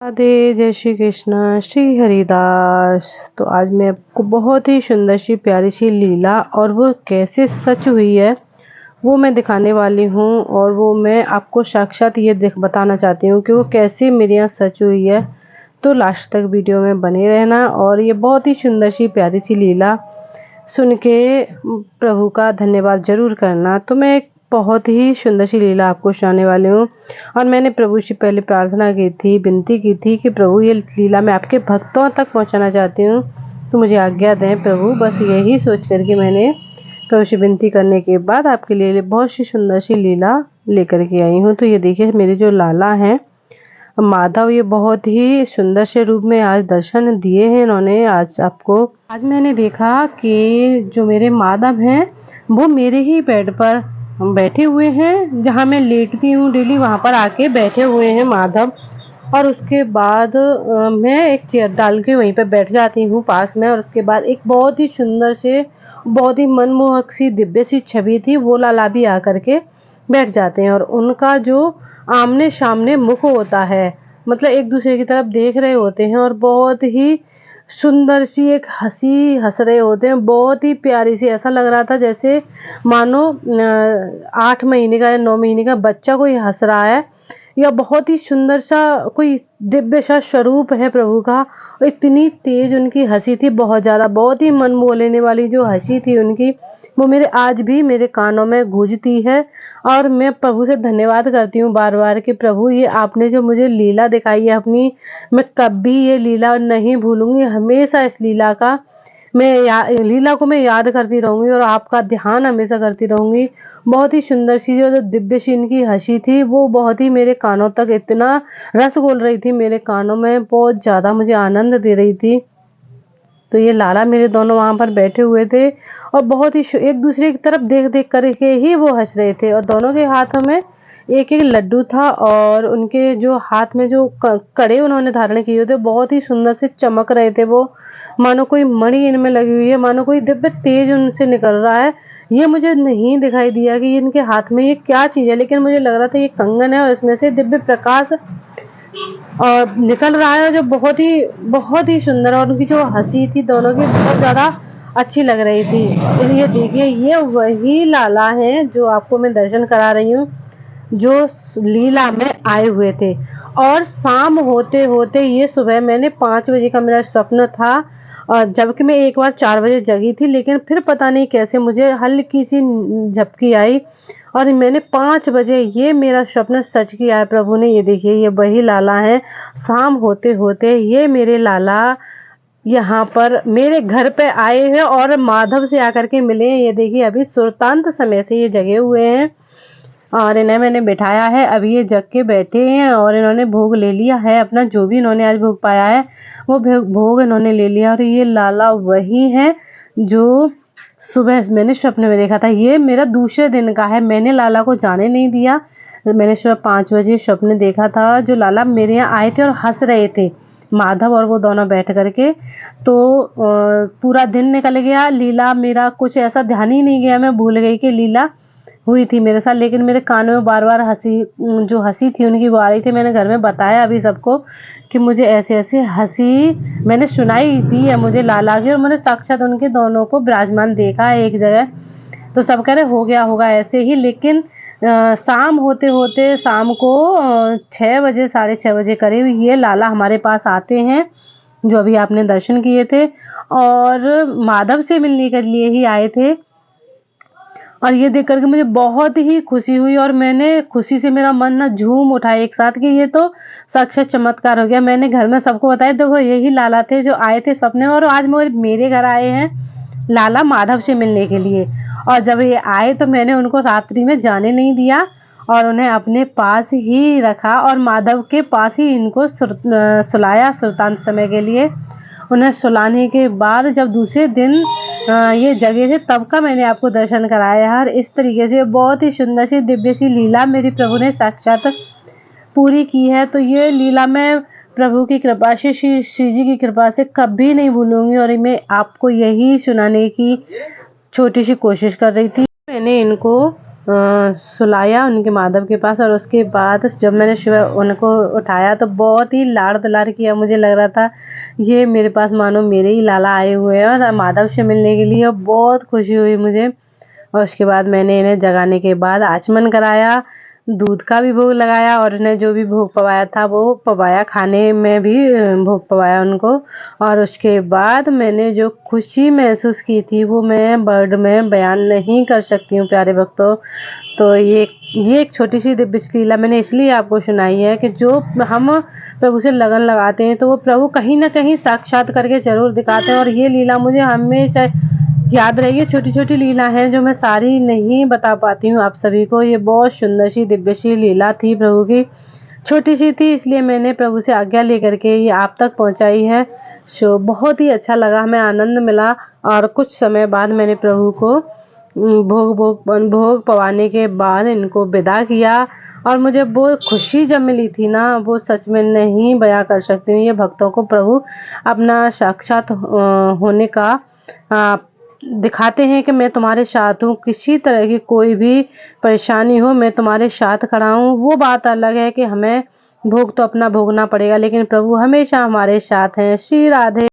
राधे, जय श्री कृष्ण, श्री हरिदास। तो आज मैं आपको बहुत ही सुंदर सी प्यारी सी लीला और वो कैसे सच हुई है वो मैं दिखाने वाली हूँ। और वो मैं आपको साक्षात ये बताना चाहती हूँ कि वो कैसे मेरे यहाँ सच हुई है। तो लास्ट तक वीडियो में बने रहना और ये बहुत ही सुंदर सी प्यारी सी लीला सुन के प्रभु का धन्यवाद जरूर करना। तो मैं एक बहुत ही सुंदर सी लीला आपको सुनाने वाली हूँ। और मैंने प्रभु से पहले प्रार्थना की थी, विनती की थी कि प्रभु ये लीला मैं आपके भक्तों तक पहुँचाना चाहती हूँ, तो मुझे आज्ञा दें प्रभु। बस यही सोच करके मैंने प्रभु से विनती करने के बाद आपके लिए बहुत सी सुंदर सी लीला लेकर के आई हूँ। तो ये देखिए मेरे जो लाला हैं माधव, ये बहुत ही सुंदर से रूप में आज दर्शन दिए हैं इन्होंने। आज मैंने देखा कि जो मेरे माधव हैं वो मेरे ही बेड पर बैठे हुए हैं, जहाँ मैं लेटती हूँ डेली वहाँ पर आके बैठे हुए हैं माधव। और उसके बाद मैं एक चेयर डाल के वहीं पे बैठ जाती हूँ पास में। और उसके बाद एक बहुत ही सुंदर से बहुत ही मनमोहक सी दिव्य सी छवि थी, वो लाला भी आकर के बैठ जाते हैं। और उनका जो आमने सामने मुख होता है, मतलब एक दूसरे की तरफ देख रहे होते हैं और बहुत ही सुंदर सी एक हंसी हंस रहे होते हैं, बहुत ही प्यारी सी। ऐसा लग रहा था जैसे मानो 8 महीने का या 9 महीने का बच्चा कोई हंस रहा है, या बहुत ही सुंदर सा कोई दिव्य सा स्वरूप है प्रभु का। और इतनी तेज उनकी हंसी थी, बहुत ज़्यादा, बहुत ही मन मोह लेने वाली जो हंसी थी उनकी, वो मेरे आज भी मेरे कानों में गूंजती है। और मैं प्रभु से धन्यवाद करती हूँ बार बार कि प्रभु ये आपने जो मुझे लीला दिखाई है अपनी, मैं कभी ये लीला नहीं भूलूंगी। हमेशा इस लीला का लीला को मैं याद करती रहूंगी और आपका ध्यान हमेशा करती रहूंगी। बहुत ही सुंदर सी जो दिव्य सी इनकी हंसी थी, वो बहुत ही मेरे कानों तक इतना रस घोल रही थी, मेरे कानों में बहुत ज़्यादा मुझे आनंद दे रही थी। तो ये लाला मेरे दोनों वहाँ पर बैठे हुए थे और बहुत ही एक दूसरे की तरफ देख देख करके ही वो हंस रहे थे। और दोनों के हाथों में एक एक लड्डू था और उनके जो हाथ में जो कड़े उन्होंने धारण किए थे बहुत ही सुंदर से चमक रहे थे। वो मानो कोई मणि इनमें लगी हुई है, मानो कोई दिव्य तेज उनसे निकल रहा है। ये मुझे नहीं दिखाई दिया कि इनके हाथ में ये क्या चीज़ है, लेकिन मुझे लग रहा था ये कंगन है और इसमें से दिव्य प्रकाश और निकल रहा है जो बहुत ही सुंदर। और उनकी जो हंसी थी दोनों की बहुत ज़्यादा अच्छी लग रही थी। तो ये देखिए ये वही लाला हैं जो आपको मैं दर्शन करा रही हूँ, जो लीला में आए हुए थे। और शाम होते होते ये सुबह मैंने 5 बजे का मेरा स्वप्न था, और जबकि मैं एक बार 4 बजे जगी थी, लेकिन फिर पता नहीं कैसे मुझे हल्की सी झपकी आई और मैंने 5 बजे ये मेरा स्वप्न सच किया है प्रभु ने। ये देखिए ये वही लाला है। शाम होते होते ये मेरे लाला यहाँ पर मेरे घर पे आए हैं और माधव से आकर के मिले हैं। ये देखिए अभी सुल्तान समय से ये जगे हुए हैं और इन्हें मैंने बिठाया है, अभी ये जग के बैठे हैं और इन्होंने भोग ले लिया है अपना, जो भी इन्होंने आज भोग पाया है वो भोग इन्होंने ले लिया। और ये लाला वही है जो सुबह मैंने स्वप्न में देखा था। ये मेरा दूसरे दिन का है, मैंने लाला को जाने नहीं दिया। मैंने सुबह 5 बजे स्वप्न देखा था, जो लाला मेरे यहाँ आए थे और हंस रहे थे, माधव और वो दोनों बैठ करके। तो पूरा दिन निकल गया, लीला मेरा कुछ ऐसा ध्यान ही नहीं गया, मैं भूल गई कि लीला हुई थी मेरे साथ। लेकिन मेरे कानों में बार बार जो हंसी थी उनकी वो आ रही थी। मैंने घर में बताया अभी सबको कि मुझे ऐसे ऐसे हंसी मैंने सुनाई थी या मुझे लाला की, और मैंने साक्षात उनके दोनों को विराजमान देखा है एक जगह। तो सब कह रहे हो गया होगा ऐसे ही। लेकिन शाम होते होते शाम को 6 बजे 6:30 करीब ये लाला हमारे पास आते हैं, जो अभी आपने दर्शन किए थे, और माधव से मिलने के लिए ही आए थे। और ये देख करके मुझे बहुत ही खुशी हुई और मैंने खुशी से मेरा मन ना झूम उठा एक साथ कि ये तो साक्षात चमत्कार हो गया। मैंने घर में सबको बताया, देखो यही लाला थे जो आए थे सपने में और आज मेरे घर आए हैं लाला माधव से मिलने के लिए। और जब ये आए तो मैंने उनको रात्रि में जाने नहीं दिया और उन्हें अपने पास ही रखा और माधव के पास ही इनको सुलाया सुल्तान समय के लिए। उन्हें सुलाने के बाद जब दूसरे दिन ये जगह थे तब का मैंने आपको दर्शन कराया है। और इस तरीके से बहुत ही सुंदर सी दिव्य सी लीला मेरी प्रभु ने साक्षात पूरी की है। तो ये लीला मैं प्रभु की कृपा से श्री जी की कृपा से कभी नहीं भूलूंगी और मैं आपको यही सुनाने की छोटी सी कोशिश कर रही थी। मैंने इनको सुलाया उनके माधव के पास। और उसके बाद जब मैंने सुबह उनको उठाया तो बहुत ही लाड़ दुलार किया। मुझे लग रहा था ये मेरे पास मानो मेरे ही लाला आए हुए हैं और माधव से मिलने के लिए। और बहुत खुशी हुई मुझे। और उसके बाद मैंने इन्हें जगाने के बाद आचमन कराया, दूध का भी भोग लगाया और इन्हें जो भी भोग पवाया था वो पवाया, खाने में भी भोग पवाया उनको। और उसके बाद मैंने जो खुशी महसूस की थी वो मैं वर्ड में बयान नहीं कर सकती हूँ प्यारे भक्तों। तो ये एक छोटी सी दिव्य लीला मैंने इसलिए आपको सुनाई है कि जो हम प्रभु से लगन लगाते हैं तो वो प्रभु कहीं ना कहीं साक्षात करके जरूर दिखाते हैं। और ये लीला मुझे हमेशा याद रही है। छोटी छोटी लीला हैं जो मैं सारी नहीं बता पाती हूँ आप सभी को। ये बहुत सुंदर सी दिव्य सी लीला थी प्रभु की, छोटी सी थी इसलिए मैंने प्रभु से आज्ञा लेकर के ये आप तक पहुंचाई है। सो बहुत ही अच्छा लगा, हमें आनंद मिला। और कुछ समय बाद मैंने प्रभु को भोग पवाने के बाद इनको विदा किया। और मुझे वो खुशी जब मिली थी ना वो सच में नहीं बयां कर सकती हूँ। ये भक्तों को प्रभु अपना साक्षात होने का दिखाते हैं कि मैं तुम्हारे साथ हूँ, किसी तरह की कोई भी परेशानी हो मैं तुम्हारे साथ खड़ा हूँ। वो बात अलग है कि हमें भोग तो अपना भोगना पड़ेगा, लेकिन प्रभु हमेशा हमारे साथ हैं। श्री राधे।